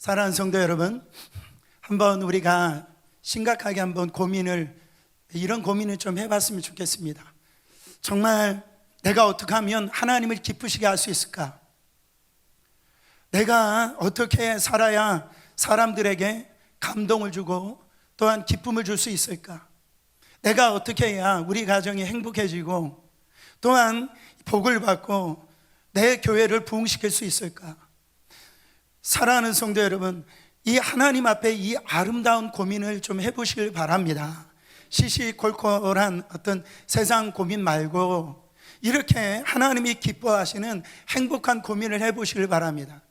사랑하는 성도 여러분, 한번 우리가 심각하게 한번 이런 고민을 좀 해봤으면 좋겠습니다. 정말 내가 어떻게 하면 하나님을 기쁘시게 할 수 있을까? 내가 어떻게 살아야 사람들에게 감동을 주고 또한 기쁨을 줄 수 있을까? 내가 어떻게 해야 우리 가정이 행복해지고 또한 복을 받고 내 교회를 부흥시킬 수 있을까? 사랑하는 성도 여러분, 이 하나님 앞에 이 아름다운 고민을 좀 해보시길 바랍니다. 시시콜콜한 어떤 세상 고민 말고 이렇게 하나님이 기뻐하시는 행복한 고민을 해보시길 바랍니다.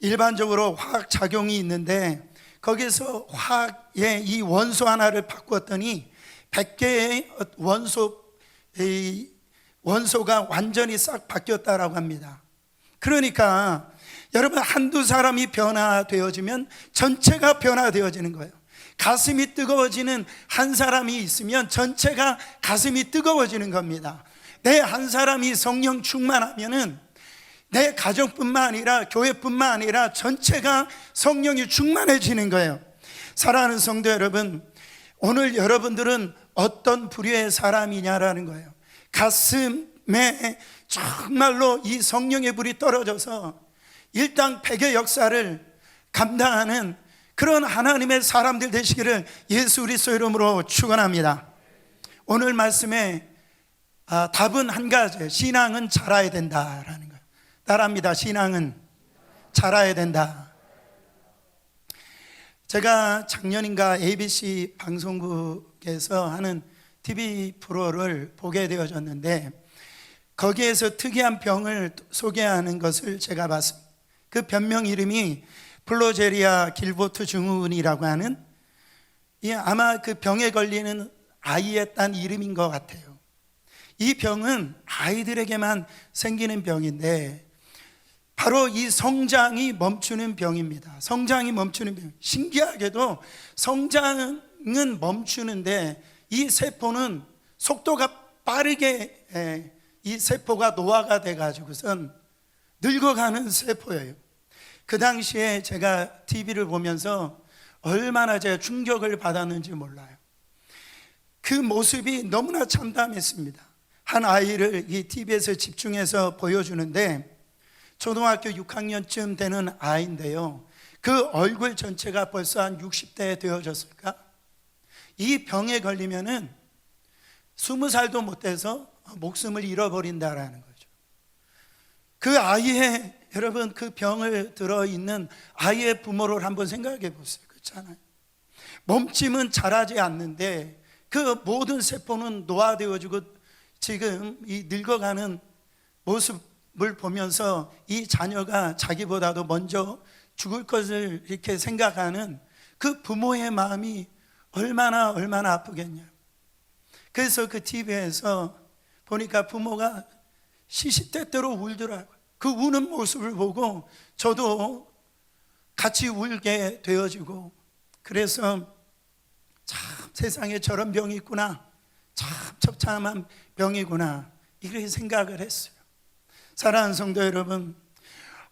일반적으로 화학작용이 있는데 거기서 화학의 이 원소 하나를 바꾸었더니 100개의 원소가 완전히 싹 바뀌었다라고 합니다. 그러니까 여러분, 한두 사람이 변화되어지면 전체가 변화되어지는 거예요. 가슴이 뜨거워지는 한 사람이 있으면 전체가 가슴이 뜨거워지는 겁니다. 내 한 사람이 성령 충만하면은 내 가정뿐만 아니라 교회뿐만 아니라 전체가 성령이 충만해지는 거예요. 사랑하는 성도 여러분, 오늘 여러분들은 어떤 부류의 사람이냐라는 거예요. 가슴에 정말로 이 성령의 불이 떨어져서 일당백의 역사를 감당하는 그런 하나님의 사람들 되시기를 예수 그리스도 이름으로 축원합니다. 오늘 말씀에 답은 한 가지, 신앙은 자라야 된다라는 거예요. 따라합니다. 신앙은 자라야 된다. 제가 작년인가 ABC 방송국에서 하는 TV 프로를 보게 되어졌는데 거기에서 특이한 병을 소개하는 것을 제가 봤습니다. 그 병명 이름이 플로제리아 길보트 증후군이라고 하는, 아마 그 병에 걸리는 아이의 딴 이름인 것 같아요. 이 병은 아이들에게만 생기는 병인데 바로 이 성장이 멈추는 병입니다. 성장이 멈추는 병. 신기하게도 성장은 멈추는데 이 세포는 속도가 빠르게 이 세포가 노화가 돼가지고선 늙어가는 세포예요. 그 당시에 제가 TV를 보면서 얼마나 제가 충격을 받았는지 몰라요. 그 모습이 너무나 참담했습니다. 한 아이를 이 TV에서 집중해서 보여주는데 초등학교 6학년쯤 되는 아이인데요, 그 얼굴 전체가 벌써 한 60대 되어졌을까? 이 병에 걸리면은 20살도 못 돼서 목숨을 잃어버린다라는 거죠. 그 아이의, 여러분, 그 병을 들어있는 아이의 부모를 한번 생각해 보세요. 그렇잖아요. 몸집은 자라지 않는데 그 모든 세포는 노화되어지고 지금 이 늙어가는 모습을 보면서 이 자녀가 자기보다도 먼저 죽을 것을 이렇게 생각하는 그 부모의 마음이 얼마나 아프겠냐. 그래서 그 TV에서 보니까 부모가 시시때때로 울더라고요. 그 우는 모습을 보고 저도 같이 울게 되어지고, 그래서 참 세상에 저런 병이 있구나, 참 처참한 병이구나, 이렇게 생각을 했어요. 사랑하는 성도 여러분,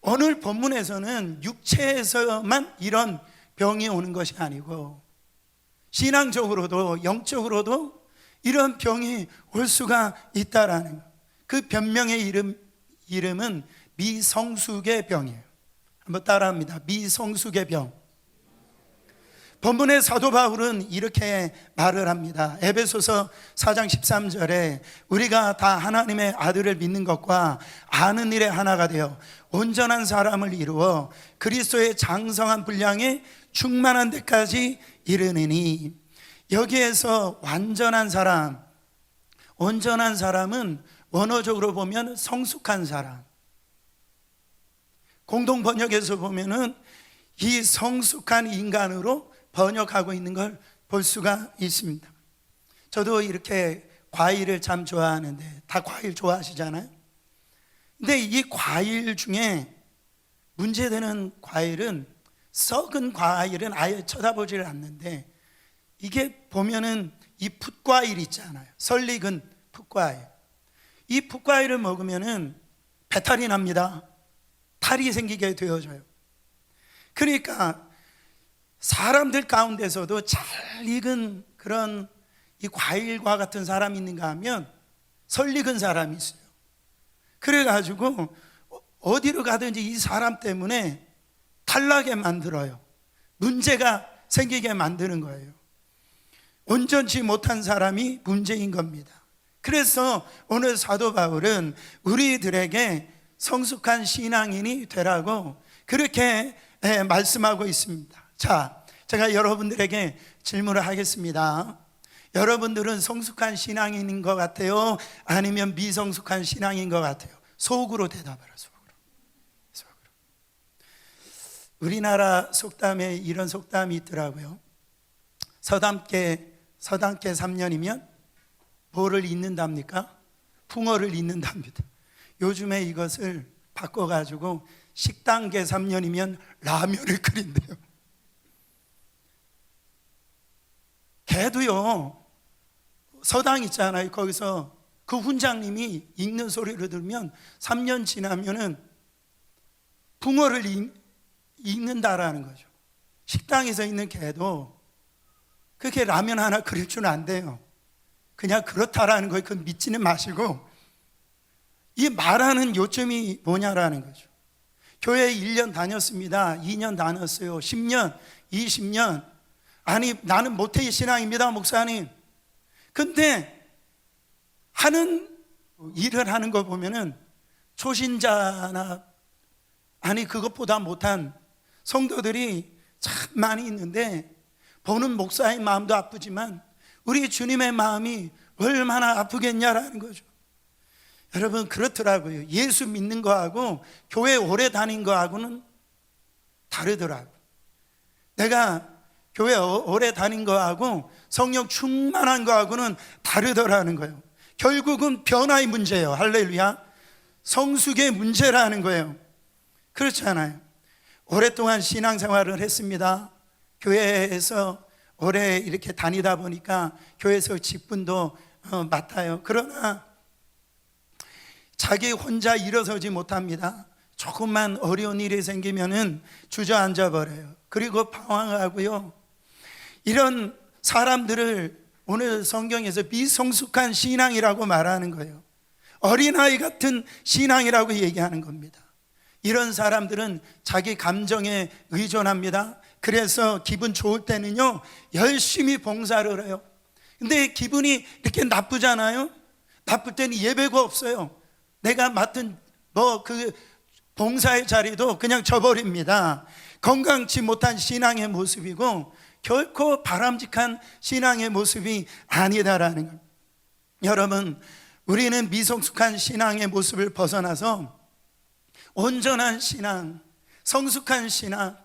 오늘 본문에서는 육체에서만 이런 병이 오는 것이 아니고 신앙적으로도 영적으로도 이런 병이 올 수가 있다라는 것. 그 병명의 이름은 미성숙의 병이에요. 한번 따라합니다. 미성숙의 병. 본문의 사도 바울은 이렇게 말을 합니다. 에베소서 4장 13절에 우리가 다 하나님의 아들을 믿는 것과 아는 일에 하나가 되어 온전한 사람을 이루어 그리스도의 장성한 분량에 충만한 데까지 이르느니, 여기에서 완전한 사람, 온전한 사람은 원어적으로 보면 성숙한 사람, 공동 번역에서 보면은 이 성숙한 인간으로 번역하고 있는 걸 볼 수가 있습니다. 저도 이렇게 과일을 참 좋아하는데, 다 과일 좋아하시잖아요. 근데 이 과일 중에 문제되는 과일은, 썩은 과일은 아예 쳐다보지를 않는데, 이게 보면은 이 풋과일 있잖아요. 설익은 풋과일. 이 풋과일을 먹으면은 배탈이 납니다. 탈이 생기게 되어져요. 그러니까 사람들 가운데서도 잘 익은 그런 이 과일과 같은 사람이 있는가 하면 설익은 사람이 있어요. 그래가지고 어디로 가든지 이 사람 때문에 탈나게 만들어요. 문제가 생기게 만드는 거예요. 온전치 못한 사람이 문제인 겁니다. 그래서 오늘 사도 바울은 우리들에게 성숙한 신앙인이 되라고 그렇게 말씀하고 있습니다. 자, 제가 여러분들에게 질문을 하겠습니다. 여러분들은 성숙한 신앙인인 것 같아요? 아니면 미성숙한 신앙인 것 같아요? 속으로 대답하라. 속으로. 우리나라 속담에 이런 속담이 있더라고요. 서당계 3년이면 뭐를 잊는답니까? 풍어를 잊는답니다. 요즘에 이것을 바꿔가지고 식당계 3년이면 라면을 끓인대요. 개도요, 서당 있잖아요. 거기서 그 훈장님이 읽는 소리를 들으면 3년 지나면은 붕어를 읽는다라는 거죠. 식당에서 있는 개도 그렇게 라면 하나 끓일 줄은 안 돼요. 그냥 그렇다라는 거예요. 그건 믿지는 마시고, 이 말하는 요점이 뭐냐라는 거죠. 교회 1년 다녔습니다. 2년 다녔어요. 10년, 20년. 아니, 나는 모태의 신앙입니다, 목사님. 근데 하는 일을 하는 거 보면은 초신자나 아니 그것보다 못한 성도들이 참 많이 있는데, 보는 목사의 마음도 아프지만 우리 주님의 마음이 얼마나 아프겠냐라는 거죠. 여러분, 그렇더라고요. 예수 믿는 거하고 교회 오래 다닌 거하고는 다르더라고요. 내가 교회 오래 다닌 거하고 성령 충만한 거하고는 다르더라는 거예요. 결국은 변화의 문제예요. 할렐루야. 성숙의 문제라는 거예요. 그렇잖아요. 오랫동안 신앙생활을 했습니다. 교회에서 오래 이렇게 다니다 보니까 교회에서 직분도 맡아요. 그러나 자기 혼자 일어서지 못합니다. 조금만 어려운 일이 생기면은 주저앉아 버려요. 그리고 방황하고요. 이런 사람들을 오늘 성경에서 미성숙한 신앙이라고 말하는 거예요. 어린아이 같은 신앙이라고 얘기하는 겁니다. 이런 사람들은 자기 감정에 의존합니다. 그래서 기분 좋을 때는요, 열심히 봉사를 해요. 근데 기분이 이렇게 나쁘잖아요. 나쁠 때는 예배가 없어요. 내가 맡은 그 봉사의 자리도 그냥 져버립니다. 건강치 못한 신앙의 모습이고 결코 바람직한 신앙의 모습이 아니다라는 겁니다. 여러분, 우리는 미성숙한 신앙의 모습을 벗어나서 온전한 신앙, 성숙한 신앙,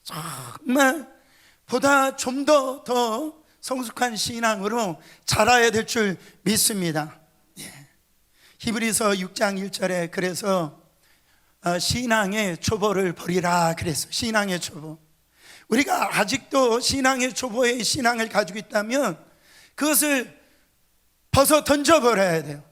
정말 보다 좀 더 성숙한 신앙으로 자라야 될 줄 믿습니다. 히브리서 6장 1절에 그래서 신앙의 초보를 버리라 그랬어요. 신앙의 초보. 우리가 아직도 신앙의 초보의 신앙을 가지고 있다면 그것을 벗어 던져버려야 돼요.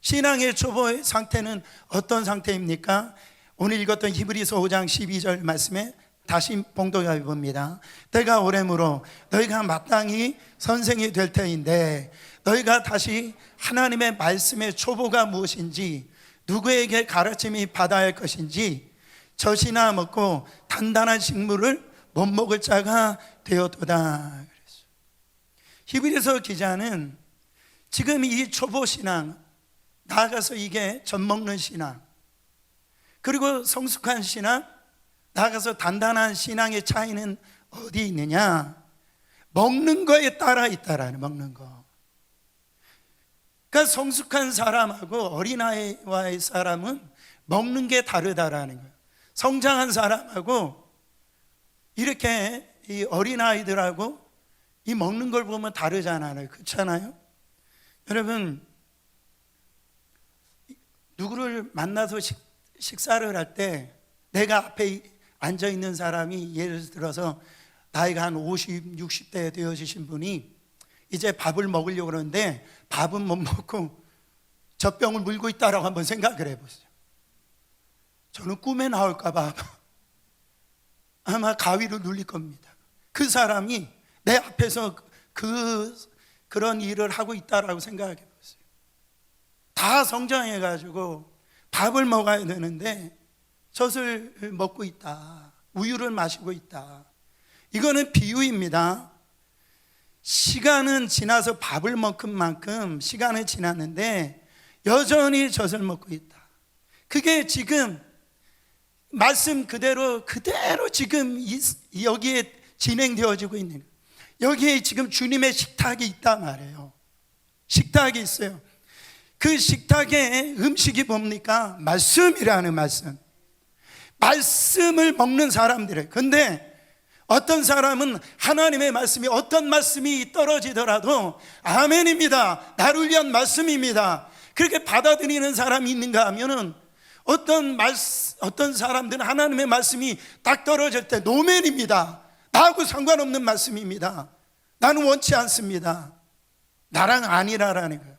신앙의 초보의 상태는 어떤 상태입니까? 오늘 읽었던 히브리서 5장 12절 말씀에 다시 봉독해 봅니다. 때가 오래므로 너희가 마땅히 선생이 될 터인데 너희가 다시 하나님의 말씀의 초보가 무엇인지 누구에게 가르침이 받아야 할 것인지 젖이나 먹고 단단한 식물을 못 먹을 자가 되었도다. 히브리서 기자는 지금 이 초보 신앙, 나아가서 이게 젖 먹는 신앙, 그리고 성숙한 신앙, 나아가서 단단한 신앙의 차이는 어디 있느냐? 먹는 거에 따라 있다라는, 먹는 거. 그러니까 성숙한 사람하고 어린아이와의 사람은 먹는 게 다르다라는 거예요. 성장한 사람하고 이렇게 이 어린아이들하고 이 먹는 걸 보면 다르잖아요. 그렇잖아요? 여러분, 누구를 만나서 식사를 할 때 내가 앞에 앉아 있는 사람이 예를 들어서 나이가 한 50, 60대 되어지신 분이 이제 밥을 먹으려고 그러는데 밥은 못 먹고 젖병을 물고 있다라고 한번 생각을 해보세요. 저는 꿈에 나올까 봐 아마 가위로 눌릴 겁니다. 그 사람이 내 앞에서 그런 일을 하고 있다라고 생각해 보세요. 다 성장해 가지고 밥을 먹어야 되는데 젖을 먹고 있다, 우유를 마시고 있다. 이거는 비유입니다. 시간은 지나서 밥을 먹은 만큼 시간이 지났는데 여전히 젖을 먹고 있다. 그게 지금 말씀 그대로 지금 여기에 진행되어지고 있는 거예요. 여기에 지금 주님의 식탁이 있단 말이에요. 식탁이 있어요. 그 식탁에 음식이 뭡니까? 말씀이라는 말씀. 말씀을 먹는 사람들이에요. 근데 어떤 사람은 하나님의 말씀이 어떤 말씀이 떨어지더라도 아멘입니다, 나를 위한 말씀입니다, 그렇게 받아들이는 사람이 있는가 하면은 어떤 사람들은 하나님의 말씀이 딱 떨어질 때 노멘입니다, 나하고 상관없는 말씀입니다, 나는 원치 않습니다, 나랑 아니라라는 거예요.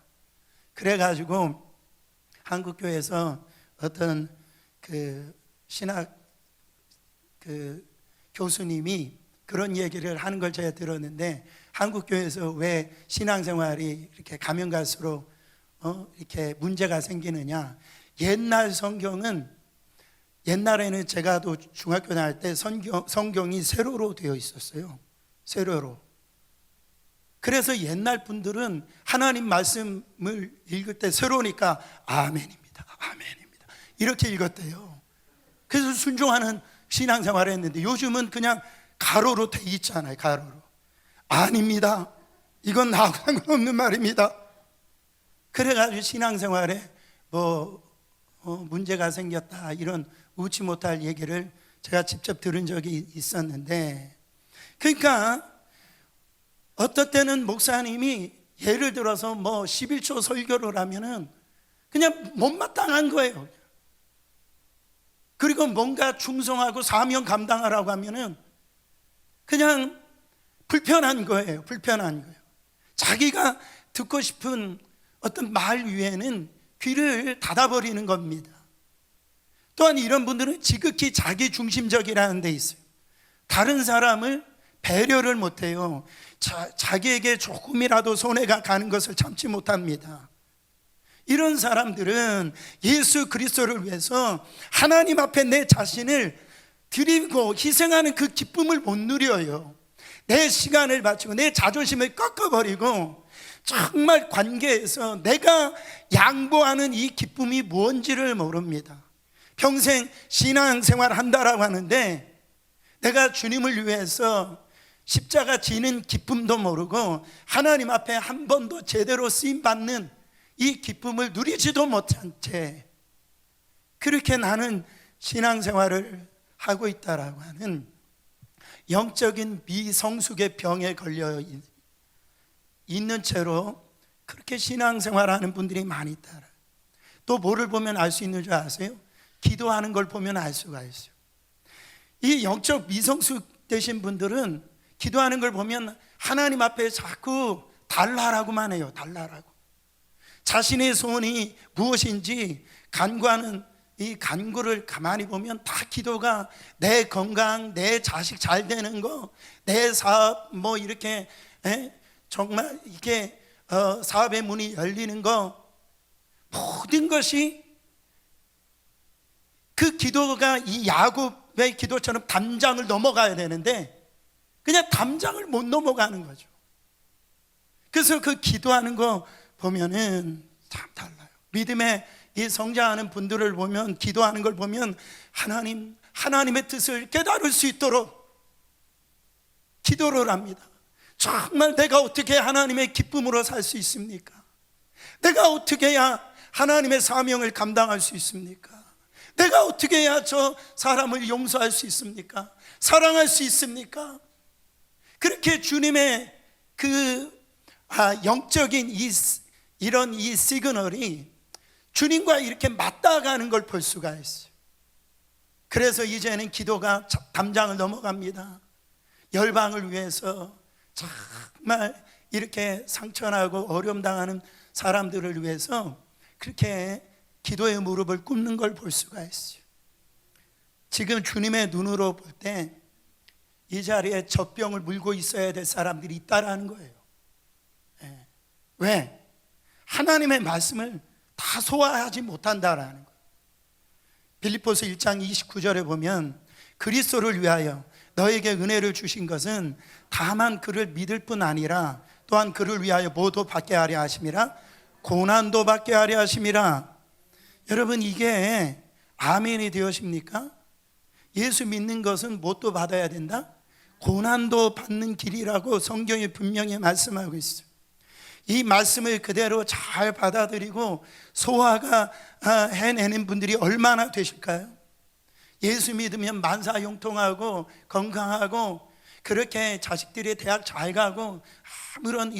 그래가지고 한국교회에서 어떤 신학 교수님이 그런 얘기를 하는 걸 제가 들었는데, 한국교회에서 왜 신앙생활이 이렇게 가면 갈수록 이렇게 문제가 생기느냐. 옛날 성경은, 옛날에는 제가 또 중학교 다닐 때 성경이 세로로 되어 있었어요. 세로로. 그래서 옛날 분들은 하나님 말씀을 읽을 때 세로니까 아멘입니다, 아멘입니다 이렇게 읽었대요. 그래서 순종하는 신앙생활을 했는데 요즘은 그냥 가로로 돼 있잖아요. 가로로. 아닙니다, 이건 나하고 상관없는 말입니다. 그래가지고 신앙생활에 문제가 생겼다, 이런 웃지 못할 얘기를 제가 직접 들은 적이 있었는데, 그러니까 어떨 때는 목사님이 예를 들어서 11조 설교를 하면은 그냥 못마땅한 거예요. 그리고 뭔가 충성하고 사명 감당하라고 하면은 그냥 불편한 거예요. 불편한 거예요. 자기가 듣고 싶은 어떤 말 위에는 귀를 닫아버리는 겁니다. 또한 이런 분들은 지극히 자기 중심적이라는 데 있어요. 다른 사람을 배려를 못해요. 자기에게 조금이라도 손해가 가는 것을 참지 못합니다. 이런 사람들은 예수 그리스도를 위해서 하나님 앞에 내 자신을 드리고 희생하는 그 기쁨을 못 누려요. 내 시간을 바치고 내 자존심을 꺾어버리고 정말 관계에서 내가 양보하는 이 기쁨이 뭔지를 모릅니다. 평생 신앙생활 한다라고 하는데 내가 주님을 위해서 십자가 지는 기쁨도 모르고 하나님 앞에 한 번도 제대로 쓰임받는 이 기쁨을 누리지도 못한 채 그렇게 나는 신앙생활을 하고 있다라고 하는 영적인 미성숙의 병에 걸려 있는 채로 그렇게 신앙생활하는 분들이 많이 있다. 또 뭐를 보면 알 수 있는 줄 아세요? 기도하는 걸 보면 알 수가 있어요. 이 영적 미성숙 되신 분들은 기도하는 걸 보면 하나님 앞에 자꾸 달라라고만 해요. 달라라고. 자신의 소원이 무엇인지 간구하는 이 간구를 가만히 보면 다 기도가 내 건강, 내 자식 잘 되는 거, 내 사업 이렇게 정말 이게 사업의 문이 열리는 거, 모든 것이 그 기도가 이 야곱의 기도처럼 담장을 넘어가야 되는데 그냥 담장을 못 넘어가는 거죠. 그래서 그 기도하는 거 보면은 참 달라요. 믿음의 이 성장하는 분들을 보면, 기도하는 걸 보면 하나님의 뜻을 깨달을 수 있도록 기도를 합니다. 정말 내가 어떻게 하나님의 기쁨으로 살 수 있습니까? 내가 어떻게 해야 하나님의 사명을 감당할 수 있습니까? 내가 어떻게 해야 저 사람을 용서할 수 있습니까? 사랑할 수 있습니까? 그렇게 주님의 영적인 이런 시그널이 주님과 이렇게 맞닿아가는 걸 볼 수가 있어요. 그래서 이제는 기도가 담장을 넘어갑니다. 열방을 위해서 정말 이렇게 상처나고 어려움 당하는 사람들을 위해서 그렇게 기도의 무릎을 꿇는 걸 볼 수가 있어요. 지금 주님의 눈으로 볼 때 이 자리에 젖병을 물고 있어야 될 사람들이 있다라는 거예요. 예. 왜? 하나님의 말씀을 다 소화하지 못한다라는 거예요. 빌립보서 1장 29절에 보면 그리스도를 위하여 너에게 은혜를 주신 것은 다만 그를 믿을 뿐 아니라 또한 그를 위하여 뭐도 받게 하려 하심이라, 고난도 받게 하려 하심이라. 여러분, 이게 아멘이 되어십니까? 예수 믿는 것은 뭣도 받아야 된다? 고난도 받는 길이라고 성경이 분명히 말씀하고 있어요. 이 말씀을 그대로 잘 받아들이고 소화가 해내는 분들이 얼마나 되실까요? 예수 믿으면 만사형통하고 건강하고 그렇게 자식들이 대학 잘 가고 아무런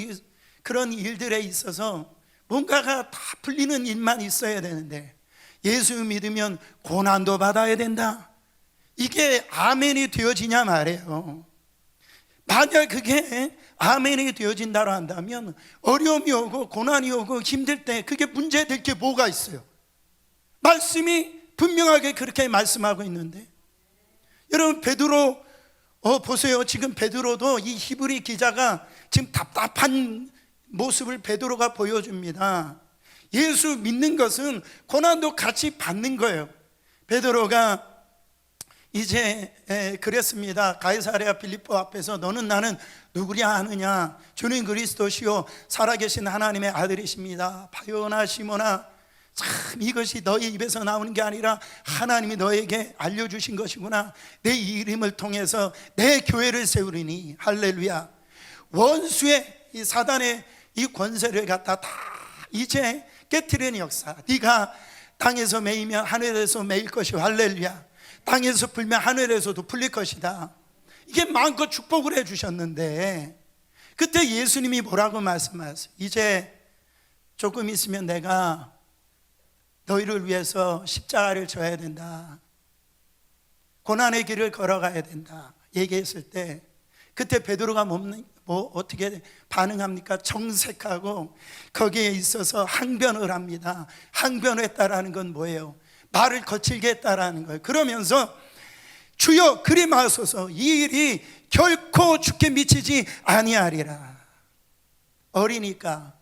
그런 일들에 있어서 뭔가가 다 풀리는 일만 있어야 되는데, 예수 믿으면 고난도 받아야 된다, 이게 아멘이 되어지냐 말이에요. 만약 그게 아멘이 되어진다고 한다면 어려움이 오고 고난이 오고 힘들 때 그게 문제될 게 뭐가 있어요? 말씀이 분명하게 그렇게 말씀하고 있는데, 여러분 베드로 보세요. 지금 베드로도 이 히브리 기자가 지금 답답한 모습을 베드로가 보여줍니다. 예수 믿는 것은 고난도 같이 받는 거예요. 베드로가 이제 그랬습니다. 가이사랴 빌립보 앞에서 너는 나는 누구냐 하느냐, 주는 그리스도시요 살아계신 하나님의 아들이십니다. 바요나 시모나, 참 이것이 너의 입에서 나오는 게 아니라 하나님이 너에게 알려주신 것이구나. 내 이름을 통해서 내 교회를 세우리니, 할렐루야. 원수의 이 사단의 이 권세를 갖다 다 이제 깨트리는 역사. 네가 땅에서 매이면 하늘에서 매일 것이요, 할렐루야. 땅에서 풀면 하늘에서도 풀릴 것이다. 이게 마음껏 축복을 해주셨는데, 그때 예수님이 뭐라고 말씀하세요? 이제 조금 있으면 내가 너희를 위해서 십자가를 져야 된다, 고난의 길을 걸어가야 된다 얘기했을 때, 그때 베드로가 어떻게 반응합니까? 정색하고 거기에 있어서 항변을 합니다. 항변했다라는 건 뭐예요? 말을 거칠게 했다라는 거예요. 그러면서 주여 그리 마소서, 이 일이 결코 주께 미치지 아니하리라. 어리니까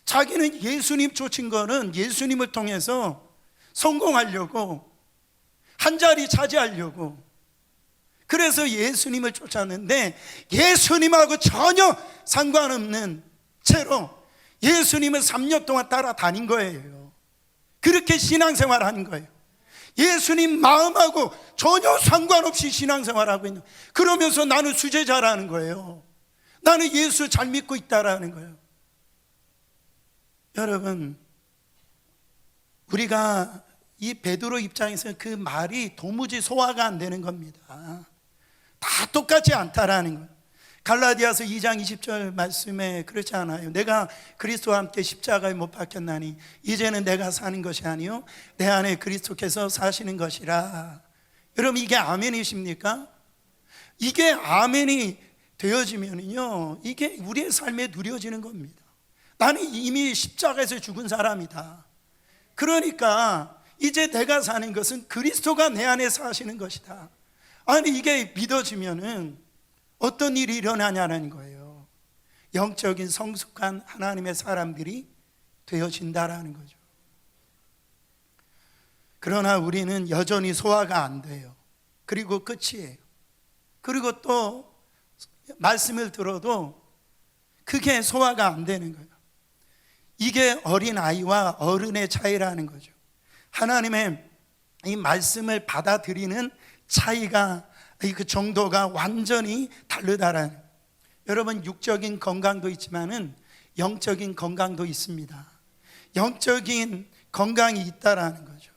자기는 예수님 쫓은 거는 예수님을 통해서 성공하려고, 한 자리 차지하려고, 그래서 예수님을 쫓았는데 예수님하고 전혀 상관없는 채로 예수님을 3년 동안 따라다닌 거예요. 그렇게 신앙생활하는 거예요. 예수님 마음하고 전혀 상관없이 신앙생활하고 있는, 그러면서 나는 수제자라는 거예요. 나는 예수 잘 믿고 있다라는 거예요. 여러분, 우리가 이 베드로 입장에서 그 말이 도무지 소화가 안 되는 겁니다. 다 똑같지 않다라는 거예요. 갈라디아서 2장 20절 말씀에 그렇지 않아요? 내가 그리스도와 함께 십자가에 못 박혔나니 이제는 내가 사는 것이 아니요 내 안에 그리스도께서 사시는 것이라. 여러분, 이게 아멘이십니까? 이게 아멘이 되어지면요, 이게 우리의 삶에 누려지는 겁니다. 나는 이미 십자가에서 죽은 사람이다. 그러니까 이제 내가 사는 것은 그리스도가 내 안에 사시는 것이다. 아니, 이게 믿어지면은 어떤 일이 일어나냐는 거예요. 영적인 성숙한 하나님의 사람들이 되어진다라는 거죠. 그러나 우리는 여전히 소화가 안 돼요. 그리고 끝이에요. 그리고 또 말씀을 들어도 그게 소화가 안 되는 거예요. 이게 어린아이와 어른의 차이라는 거죠. 하나님의 이 말씀을 받아들이는 차이가, 그 정도가 완전히 다르다라는 거예요. 여러분, 육적인 건강도 있지만은 영적인 건강도 있습니다. 영적인 건강이 있다라는 거죠.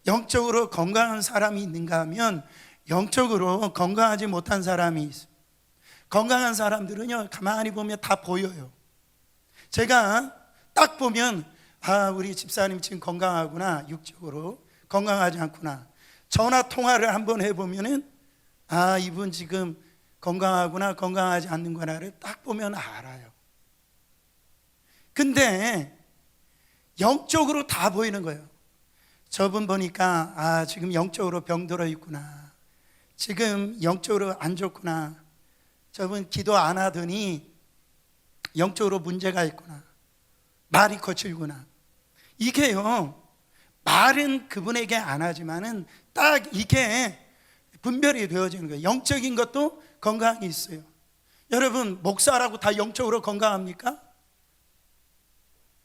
영적으로 건강한 사람이 있는가 하면 영적으로 건강하지 못한 사람이 있어요. 건강한 사람들은요, 가만히 보면 다 보여요. 제가 딱 보면 우리 집사님 지금 건강하구나, 육적으로 건강하지 않구나. 전화 통화를 한번 해보면은 이분 지금 건강하구나, 건강하지 않는구나를 딱 보면 알아요. 근데 영적으로 다 보이는 거예요. 저분 보니까 지금 영적으로 병들어 있구나, 지금 영적으로 안 좋구나, 저분 기도 안 하더니 영적으로 문제가 있구나, 말이 거칠구나. 이게요, 말은 그분에게 안 하지만은 딱 이게 분별이 되어지는 거예요. 영적인 것도 건강이 있어요. 여러분, 목사라고 다 영적으로 건강합니까?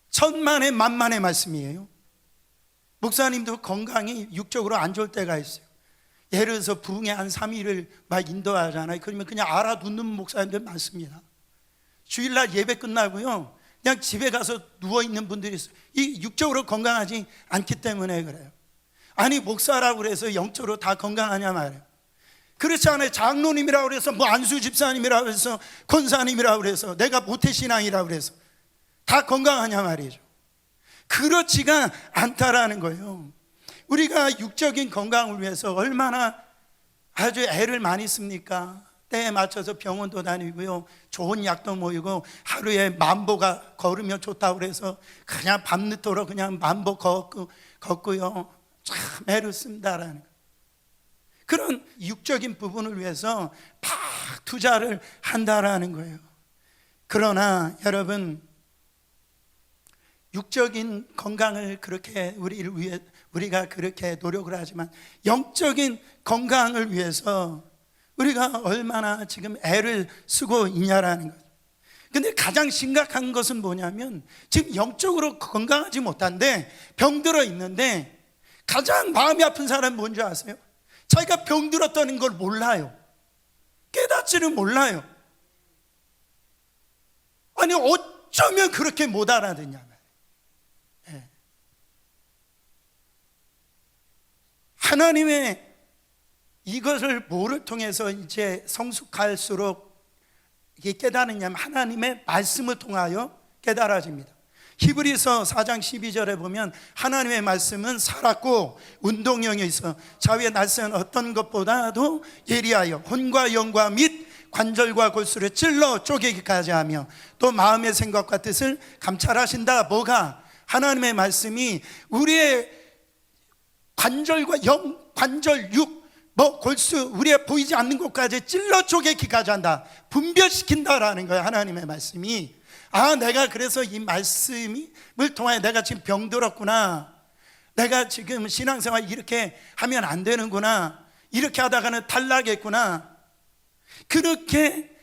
천만의 만만의 말씀이에요. 목사님도 건강이 육적으로 안 좋을 때가 있어요. 예를 들어서 부흥회 한 3일을 막 인도하잖아요. 그러면 그냥 알아듣는 목사님들 많습니다. 주일날 예배 끝나고요, 그냥 집에 가서 누워있는 분들이 있어요. 이 육적으로 건강하지 않기 때문에 그래요. 아니, 목사라고 그래서 영적으로 다 건강하냐 말이에요. 그렇지 않아요. 장로님이라고 그래서, 뭐 안수 집사님이라고 그래서, 권사님이라고 그래서, 내가 모태신앙이라고 그래서 다 건강하냐 말이죠. 그렇지가 않다라는 거예요. 우리가 육적인 건강을 위해서 얼마나 아주 애를 많이 씁니까? 때에 맞춰서 병원도 다니고요, 좋은 약도 모이고, 하루에 10,000보가 걸으면 좋다고 그래서 그냥 밤늦도록 그냥 10,000보 걷고요, 참 애를 쓴다라는 거예요. 그런 육적인 부분을 위해서 막 투자를 한다라는 거예요. 그러나 여러분, 육적인 건강을 그렇게 우리가 그렇게 노력을 하지만 영적인 건강을 위해서 우리가 얼마나 지금 애를 쓰고 있냐라는 거죠. 근데 가장 심각한 것은 뭐냐면, 지금 영적으로 건강하지 못한데 병들어 있는데, 가장 마음이 아픈 사람은 뭔지 아세요? 자기가 병들었다는 걸 몰라요. 깨닫지는 몰라요. 아니, 어쩌면 그렇게 못 알아듣냐. 하나님의 이것을 뭐를 통해서 이제 성숙할수록 이게 깨달으냐면, 하나님의 말씀을 통하여 깨달아집니다. 히브리서 4장 12절에 보면 하나님의 말씀은 살았고 운동형에 있어 자위의 날쌘 어떤 것보다도 예리하여 혼과 영과 및 관절과 골수를 찔러 쪼개기까지 하며 또 마음의 생각과 뜻을 감찰하신다. 뭐가? 하나님의 말씀이 우리의 관절과 영, 관절, 육, 뭐 골수, 우리의 보이지 않는 곳까지 찔러 쪼개기까지 한다. 분별시킨다라는 거예요. 하나님의 말씀이. 아, 내가 그래서 이 말씀을 통하여 내가 지금 병들었구나, 내가 지금 신앙생활 이렇게 하면 안 되는구나, 이렇게 하다가는 탈락했구나, 그렇게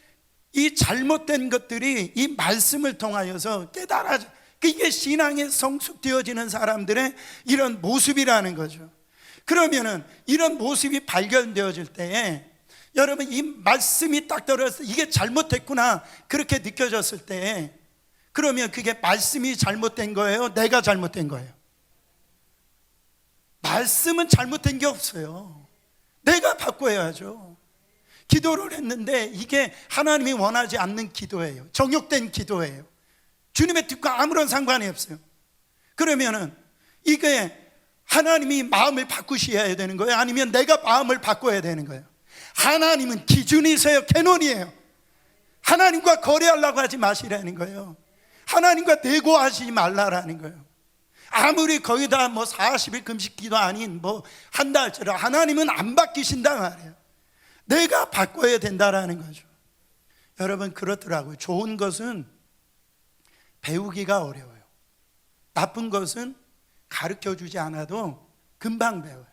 이 잘못된 것들이 이 말씀을 통하여서 깨달아져. 이게 신앙에 성숙되어지는 사람들의 이런 모습이라는 거죠. 그러면은 이런 모습이 발견되어질 때에 여러분, 이 말씀이 딱 떨어져서 이게 잘못됐구나 그렇게 느껴졌을 때, 그러면 그게 말씀이 잘못된 거예요? 내가 잘못된 거예요? 말씀은 잘못된 게 없어요. 내가 바꿔야죠. 기도를 했는데 이게 하나님이 원하지 않는 기도예요. 정욕된 기도예요. 주님의 뜻과 아무런 상관이 없어요. 그러면은 이게 하나님이 마음을 바꾸셔야 되는 거예요? 아니면 내가 마음을 바꿔야 되는 거예요? 하나님은 기준이세요? 캐논이에요. 하나님과 거래하려고 하지 마시라는 거예요. 하나님과 내고하시지 말라라는 거예요. 아무리 거기다 뭐 40일 금식기도 아닌 뭐 한 달째로 하나님은 안 바뀌신다 말이에요. 내가 바꿔야 된다라는 거죠. 여러분, 그렇더라고요. 좋은 것은 배우기가 어려워요. 나쁜 것은 가르쳐주지 않아도 금방 배워요.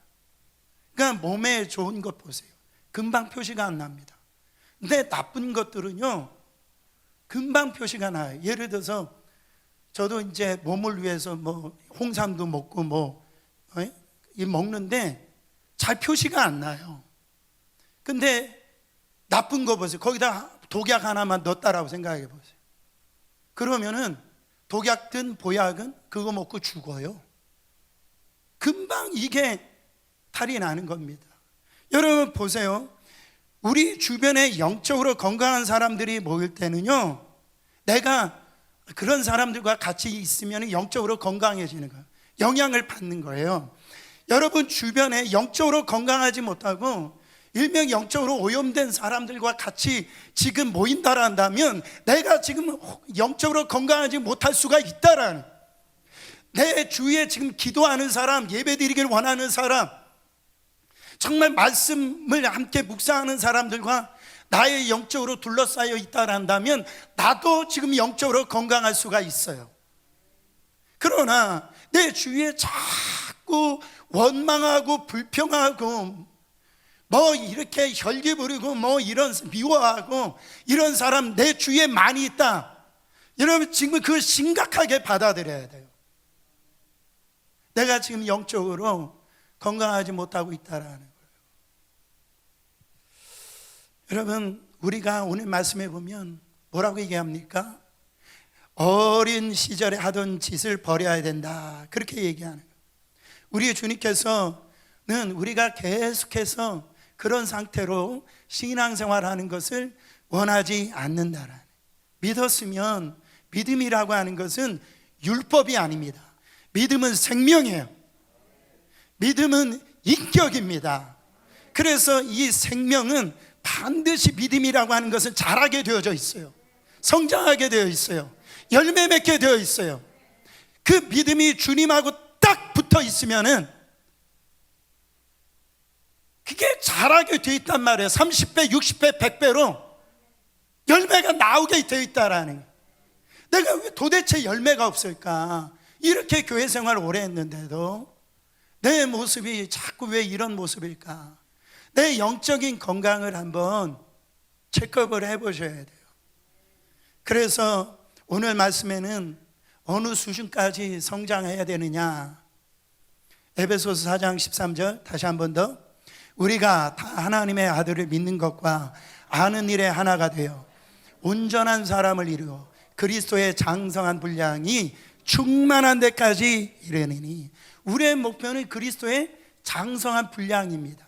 그러니까 몸에 좋은 것 보세요. 금방 표시가 안 납니다. 근데 나쁜 것들은요, 금방 표시가 나요. 예를 들어서 저도 이제 몸을 위해서 뭐 홍삼도 먹고 뭐 먹는데 잘 표시가 안 나요. 근데 나쁜 거 보세요. 거기다 독약 하나만 넣었다라고 생각해 보세요. 그러면은 독약든 보약은 그거 먹고 죽어요. 금방 이게 탈이 나는 겁니다. 여러분 보세요. 우리 주변에 영적으로 건강한 사람들이 모일 때는요, 내가 그런 사람들과 같이 있으면 영적으로 건강해지는 거예요. 영향을 받는 거예요. 여러분 주변에 영적으로 건강하지 못하고 일명 영적으로 오염된 사람들과 같이 지금 모인다라 한다면 내가 지금 영적으로 건강하지 못할 수가 있다라는, 내 주위에 지금 기도하는 사람, 예배드리길 원하는 사람, 정말 말씀을 함께 묵상하는 사람들과 나의 영적으로 둘러싸여 있다란다면 나도 지금 영적으로 건강할 수가 있어요. 그러나 내 주위에 자꾸 원망하고 불평하고 뭐 이렇게 혈기 부리고 뭐 이런 미워하고 이런 사람 내 주위에 많이 있다. 여러분 지금 그걸 심각하게 받아들여야 돼요. 내가 지금 영적으로 건강하지 못하고 있다라는 거예요. 여러분 우리가 오늘 말씀해 보면 뭐라고 얘기합니까? 어린 시절에 하던 짓을 버려야 된다, 그렇게 얘기하는 거예요. 우리 주님께서는 우리가 계속해서 그런 상태로 신앙생활하는 것을 원하지 않는다라는, 믿었으면, 믿음이라고 하는 것은 율법이 아닙니다. 믿음은 생명이에요. 믿음은 인격입니다. 그래서 이 생명은 반드시 믿음이라고 하는 것은 자라게 되어져 있어요. 성장하게 되어 있어요. 열매 맺게 되어 있어요. 그 믿음이 주님하고 딱 붙어 있으면은 그게 자라게 되어 있단 말이에요. 30배, 60배, 100배로 열매가 나오게 되어 있다라는 거예요. 내가 왜 도대체 열매가 없을까? 이렇게 교회 생활을 오래 했는데도 내 모습이 자꾸 왜 이런 모습일까? 내 영적인 건강을 한번 체크업을 해보셔야 돼요. 그래서 오늘 말씀에는 어느 수준까지 성장해야 되느냐, 에베소서 4장 13절 다시 한 번 더, 우리가 다 하나님의 아들을 믿는 것과 아는 일에 하나가 되어 온전한 사람을 이루어 그리스도의 장성한 분량이 충만한 데까지 이르느니. 우리의 목표는 그리스도의 장성한 분량입니다.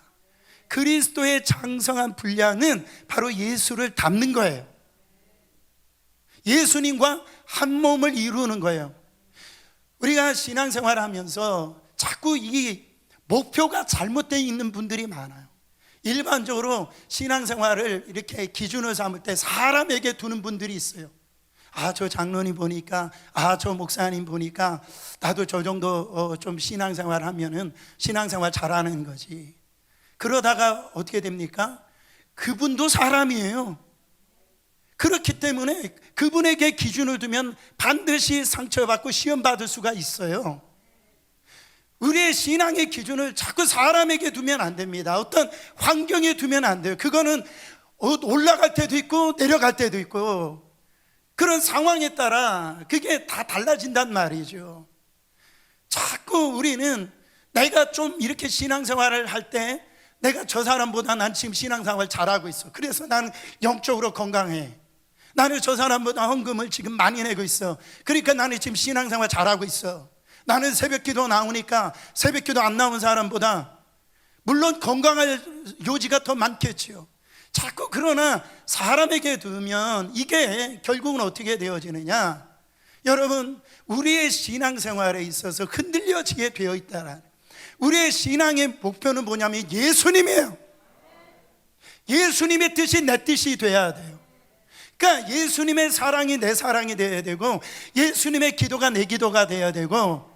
그리스도의 장성한 분량은 바로 예수를 닮는 거예요. 예수님과 한 몸을 이루는 거예요. 우리가 신앙생활을 하면서 자꾸 이 목표가 잘못되어 있는 분들이 많아요. 일반적으로 신앙생활을 이렇게 기준을 삼을 때 사람에게 두는 분들이 있어요. 아, 저 장로님 보니까, 아, 저 목사님 보니까 나도 저 정도 좀 신앙생활 하면은 신앙생활 잘하는 거지. 그러다가 어떻게 됩니까? 그분도 사람이에요. 그렇기 때문에 그분에게 기준을 두면 반드시 상처받고 시험받을 수가 있어요. 우리의 신앙의 기준을 자꾸 사람에게 두면 안 됩니다. 어떤 환경에 두면 안 돼요. 그거는 올라갈 때도 있고 내려갈 때도 있고 그런 상황에 따라 그게 다 달라진단 말이죠. 자꾸 우리는 내가 좀 이렇게 신앙생활을 할 때 내가 저 사람보다 난 지금 신앙생활 잘하고 있어, 그래서 나는 영적으로 건강해. 나는 저 사람보다 헌금을 지금 많이 내고 있어, 그러니까 나는 지금 신앙생활 잘하고 있어. 나는 새벽기도 나오니까 새벽기도 안 나온 사람보다 물론 건강할 요지가 더 많겠지요. 자꾸 그러나 사람에게 두면 이게 결국은 어떻게 되어지느냐, 여러분 우리의 신앙생활에 있어서 흔들려지게 되어 있다는, 우리의 신앙의 목표는 뭐냐면 예수님이에요. 예수님의 뜻이 내 뜻이 돼야 돼요. 그러니까 예수님의 사랑이 내 사랑이 되어야 되고 예수님의 기도가 내 기도가 되어야 되고,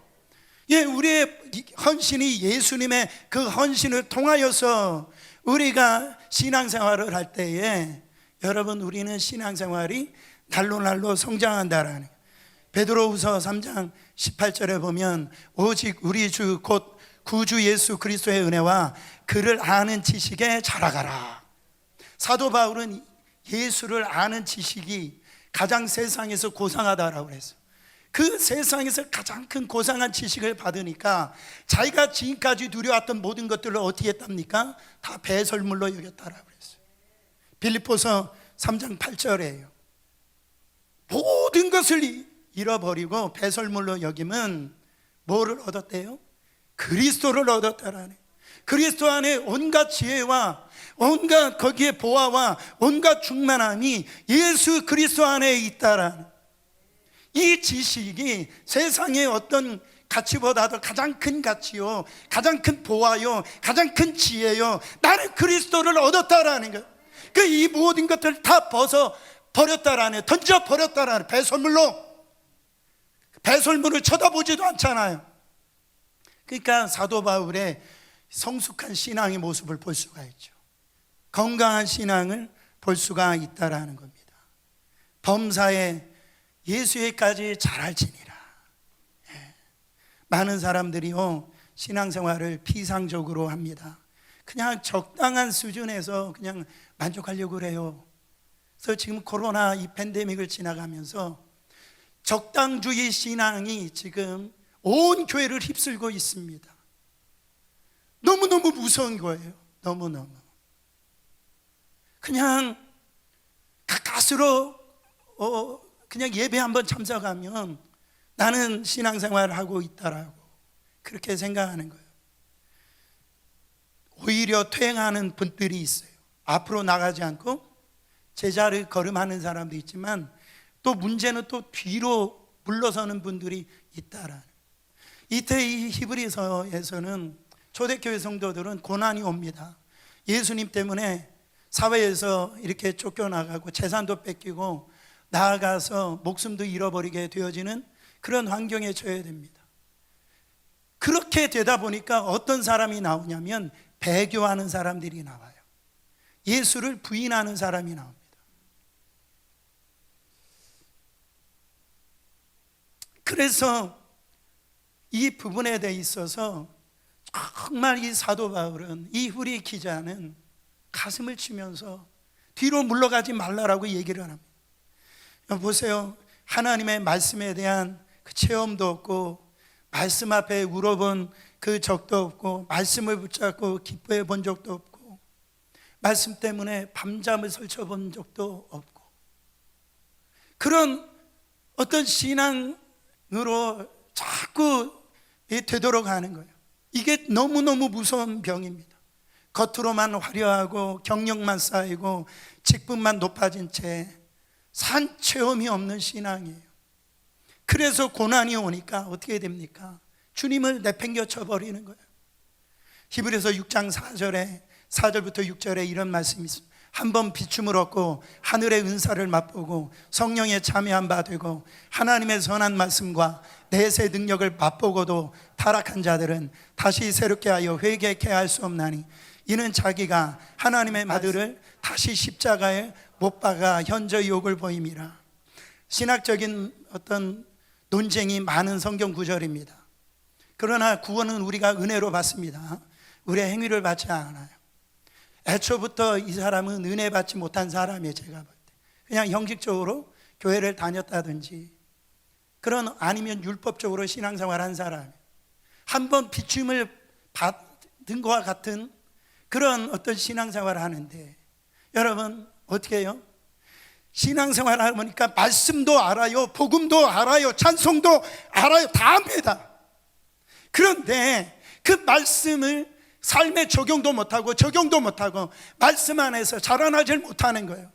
우리의 헌신이 예수님의 그 헌신을 통하여서 우리가 신앙생활을 할 때에 여러분 우리는 신앙생활이 날로 성장한다라는, 베드로후서 3장 18절에 보면 오직 우리 주 곧 구주 예수 그리스도의 은혜와 그를 아는 지식에 자라가라. 사도 바울은 예수를 아는 지식이 가장 세상에서 고상하다라고 그랬어요. 그 세상에서 가장 큰 고상한 지식을 받으니까 자기가 지금까지 누려왔던 모든 것들을 어떻게 했답니까? 다 배설물로 여겼다라고 그랬어요. 빌립보서 3장 8절이에요. 모든 것을 잃어버리고 배설물로 여기면 뭐를 얻었대요? 그리스도를 얻었다라네. 그리스도 안에 온갖 지혜와 온갖 거기에 보화와 온갖 충만함이 예수 그리스도 안에 있다라는, 이 지식이 세상의 어떤 가치보다도 가장 큰 가치요, 가장 큰 보화요, 가장 큰 지혜요, 나는 그리스도를 얻었다라는 것. 그 이 모든 것들을 다 벗어 버렸다라네, 던져 버렸다라네. 배설물을 쳐다보지도 않잖아요. 그러니까 사도 바울의 성숙한 신앙의 모습을 볼 수가 있죠. 건강한 신앙을 볼 수가 있다라는 겁니다. 범사에 예수에까지 잘할지니라. 많은 사람들이요, 신앙생활을 피상적으로 합니다. 그냥 적당한 수준에서 그냥 만족하려고 그래요. 그래서 지금 코로나 이 팬데믹을 지나가면서 적당주의 신앙이 지금 온 교회를 휩쓸고 있습니다. 너무너무 무서운 거예요. 너무너무. 그냥 가까스로 그냥 예배 한번 참석하면 나는 신앙생활을 하고 있다라고 그렇게 생각하는 거예요. 오히려 퇴행하는 분들이 있어요. 앞으로 나가지 않고 제자를 걸음하는 사람도 있지만 또 문제는 또 뒤로 물러서는 분들이 있다라는. 이때 이 히브리서에서는 초대교회 성도들은 고난이 옵니다. 예수님 때문에 사회에서 이렇게 쫓겨나가고 재산도 뺏기고 나아가서 목숨도 잃어버리게 되어지는 그런 환경에 처해야 됩니다. 그렇게 되다 보니까 어떤 사람이 나오냐면 배교하는 사람들이 나와요. 예수를 부인하는 사람이 나옵니다. 그래서 이 부분에 대해 있어서 정말 이 사도 바울은, 이 후리 기자는 가슴을 치면서 뒤로 물러가지 말라라고 얘기를 합니다. 보세요. 하나님의 말씀에 대한 그 체험도 없고 말씀 앞에 울어본 그 적도 없고 말씀을 붙잡고 기뻐해 본 적도 없고 말씀 때문에 밤잠을 설쳐본 적도 없고 그런 어떤 신앙으로 자꾸 되돌아가는 거예요. 이게 너무너무 무서운 병입니다. 겉으로만 화려하고 경력만 쌓이고 직분만 높아진 채 산 체험이 없는 신앙이에요. 그래서 고난이 오니까 어떻게 됩니까? 주님을 내팽겨 쳐버리는 거예요. 히브리서 6장 4절부터 6절에 이런 말씀이 있습니다. 한번 비춤을 얻고 하늘의 은사를 맛보고 성령의 참여한 바 되고 하나님의 선한 말씀과 내세 능력을 맛보고도 타락한 자들은 다시 새롭게 하여 회개케 할 수 없나니 이는 자기가 하나님의 아들을 다시 십자가에 못 박아 현저 욕을 보임이라. 신학적인 어떤 논쟁이 많은 성경 구절입니다. 그러나 구원은 우리가 은혜로 받습니다. 우리의 행위를 받지 않아요. 애초부터 이 사람은 은혜 받지 못한 사람이에요. 제가 볼 때 그냥 형식적으로 교회를 다녔다든지 그런 아니면 율법적으로 신앙생활 한 사람이에요. 한번 비춤을 받은 것과 같은 그런 어떤 신앙생활을 하는데 여러분 어떻게 해요? 신앙생활 하니까 말씀도 알아요, 복음도 알아요, 찬송도 알아요, 다 압니다. 그런데 그 말씀을 삶에 적용도 못하고 말씀 안에서 자라나질 못하는 거예요.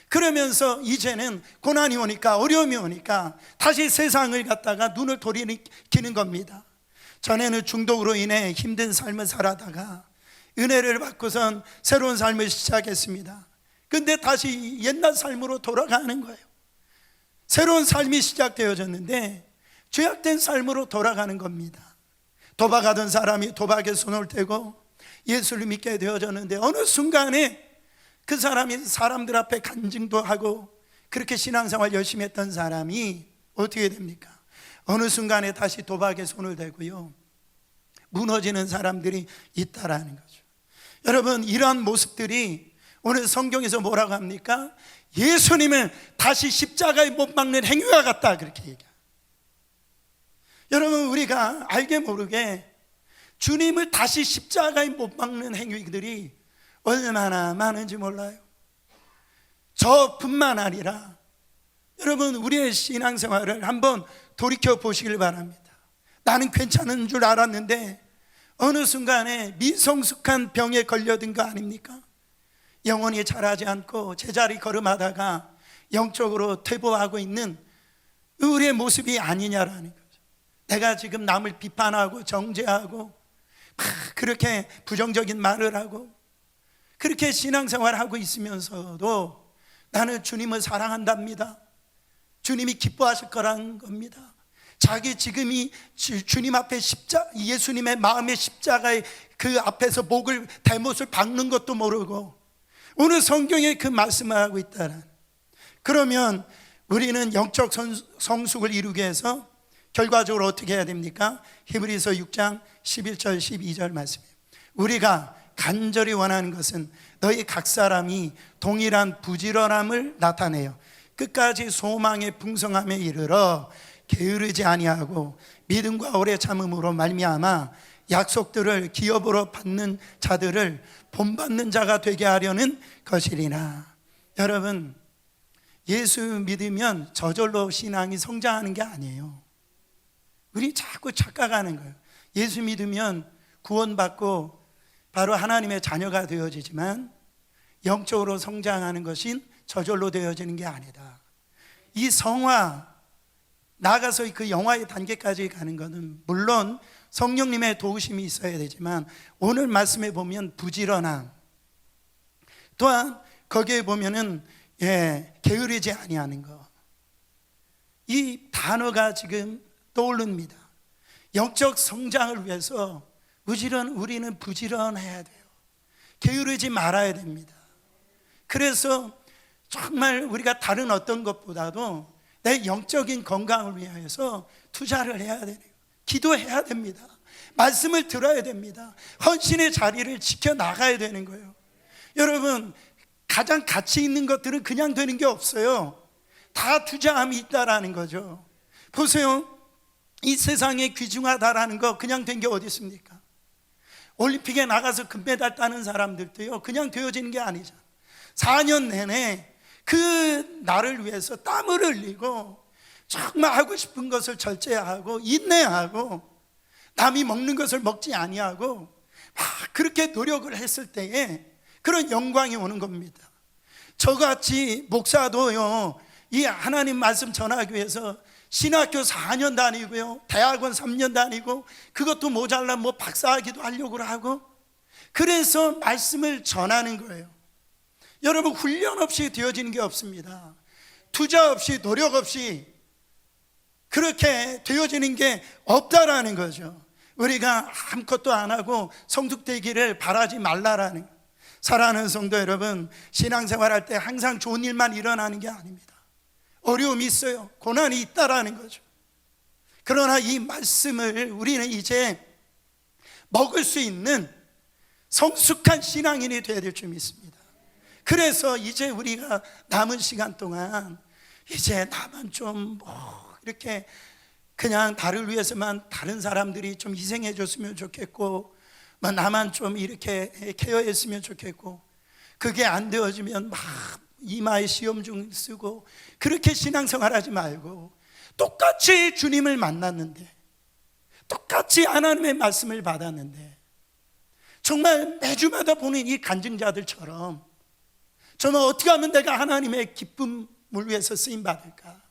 그러면서 이제는 고난이 오니까 어려움이 오니까 다시 세상을 갖다가 눈을 돌이키는 겁니다. 전에는 중독으로 인해 힘든 삶을 살아다가 은혜를 받고선 새로운 삶을 시작했습니다. 근데 다시 옛날 삶으로 돌아가는 거예요. 새로운 삶이 시작되어졌는데 죄악된 삶으로 돌아가는 겁니다. 도박하던 사람이 도박에 손을 떼고 예수를 믿게 되어졌는데 어느 순간에 그 사람이 사람들 앞에 간증도 하고 그렇게 신앙생활 열심히 했던 사람이 어떻게 됩니까? 어느 순간에 다시 도박에 손을 대고요 무너지는 사람들이 있다라는 거죠. 여러분 이러한 모습들이 오늘 성경에서 뭐라고 합니까? 예수님을 다시 십자가에 못 박는 행위와 같다 그렇게 얘기해요. 여러분 우리가 알게 모르게 주님을 다시 십자가에 못 박는 행위들이 얼마나 많은지 몰라요. 저뿐만 아니라 여러분 우리의 신앙생활을 한번 돌이켜 보시길 바랍니다. 나는 괜찮은 줄 알았는데 어느 순간에 미성숙한 병에 걸려든 거 아닙니까? 영혼이 자라지 않고 제자리 걸음하다가 영적으로 퇴보하고 있는 우리의 모습이 아니냐라는 거죠. 내가 지금 남을 비판하고 정죄하고 그렇게 부정적인 말을 하고 그렇게 신앙생활하고 있으면서도 나는 주님을 사랑한답니다. 주님이 기뻐하실 거라는 겁니다. 자기 지금이 주님 앞에 예수님의 마음의 십자가의 그 앞에서 목을 대못을 박는 것도 모르고 오늘 성경에 그 말씀을 하고 있다는, 그러면 우리는 영적 성숙을 이루기 위해서 결과적으로 어떻게 해야 됩니까? 히브리서 6장 11절 12절 말씀이에요. 우리가 간절히 원하는 것은 너희 각 사람이 동일한 부지런함을 나타내요 끝까지 소망의 풍성함에 이르러 게으르지 아니하고 믿음과 오래 참음으로 말미암아 약속들을 기업으로 받는 자들을 본받는 자가 되게 하려는 것이리나. 여러분, 예수 믿으면 저절로 신앙이 성장하는 게 아니에요. 우리 자꾸 착각하는 거예요. 예수 믿으면 구원받고 바로 하나님의 자녀가 되어지지만 영적으로 성장하는 것인 저절로 되어지는 게 아니다. 이 성화, 나아가서 그 영화의 단계까지 가는 것은 물론 성령님의 도우심이 있어야 되지만 오늘 말씀에 보면 부지런함, 또한 거기에 보면은 게으르지 아니하는 것, 이 단어가 지금 떠오릅니다. 영적 성장을 위해서 우리는 부지런해야 돼요. 게으르지 말아야 됩니다. 그래서 정말 우리가 다른 어떤 것보다도 내 영적인 건강을 위해서 투자를 해야 돼요. 기도해야 됩니다. 말씀을 들어야 됩니다. 헌신의 자리를 지켜나가야 되는 거예요. 여러분, 가장 가치 있는 것들은 그냥 되는 게 없어요. 다 투자함이 있다라는 거죠. 보세요, 이 세상에 귀중하다라는 거 그냥 된 게 어디 있습니까? 올림픽에 나가서 금메달 따는 사람들도요, 그냥 되어지는 게 아니잖아요. 4년 내내 그 나를 위해서 땀을 흘리고 정말 하고 싶은 것을 절제하고 인내하고 남이 먹는 것을 먹지 아니하고 막 그렇게 노력을 했을 때에 그런 영광이 오는 겁니다. 저같이 목사도요, 이 하나님 말씀 전하기 위해서 신학교 4년 다니고요, 대학원 3년 다니고 그것도 모자라면 뭐 박사학위도 하려고 하고 그래서 말씀을 전하는 거예요. 여러분, 훈련 없이 되어지는 게 없습니다. 투자 없이 노력 없이 그렇게 되어지는 게 없다라는 거죠. 우리가 아무것도 안 하고 성숙되기를 바라지 말라라는 거예요. 사랑하는 성도 여러분, 신앙생활할 때 항상 좋은 일만 일어나는 게 아닙니다. 어려움이 있어요. 고난이 있다라는 거죠. 그러나 이 말씀을 우리는 이제 먹을 수 있는 성숙한 신앙인이 되어야 될 줄 믿습니다. 그래서 이제 우리가 남은 시간 동안 이제 나만 좀 이렇게 그냥 나를 위해서만 다른 사람들이 좀 희생해 줬으면 좋겠고, 나만 좀 이렇게 케어했으면 좋겠고, 그게 안 되어지면 막 이마에 시험중 쓰고 그렇게 신앙생활하지 말고 똑같이 주님을 만났는데, 똑같이 하나님의 말씀을 받았는데 정말 매주마다 보는 이 간증자들처럼 정말 어떻게 하면 내가 하나님의 기쁨을 위해서 쓰임받을까,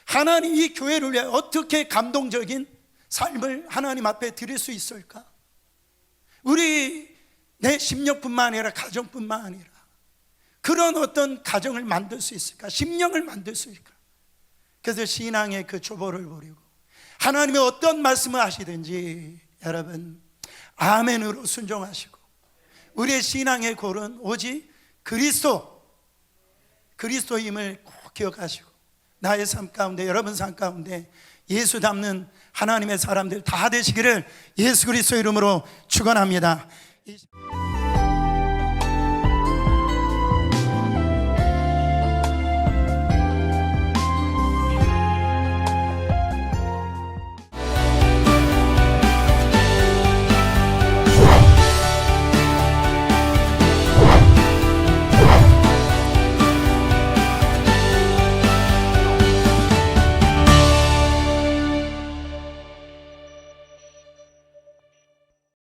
하나님 이 교회를 위해 어떻게 감동적인 삶을 하나님 앞에 드릴 수 있을까, 우리 내 심령뿐만 아니라 가정뿐만 아니라 그런 어떤 가정을 만들 수 있을까, 심령을 만들 수 있을까. 그래서 신앙의 그 초보를 버리고 하나님의 어떤 말씀을 하시든지 여러분 아멘으로 순종하시고, 우리의 신앙의 골은 오직 그리스도임을 꼭 기억하시고, 나의 삶 가운데, 여러분 삶 가운데 예수 닮는 하나님의 사람들 다 되시기를 예수 그리스도 이름으로 축원합니다.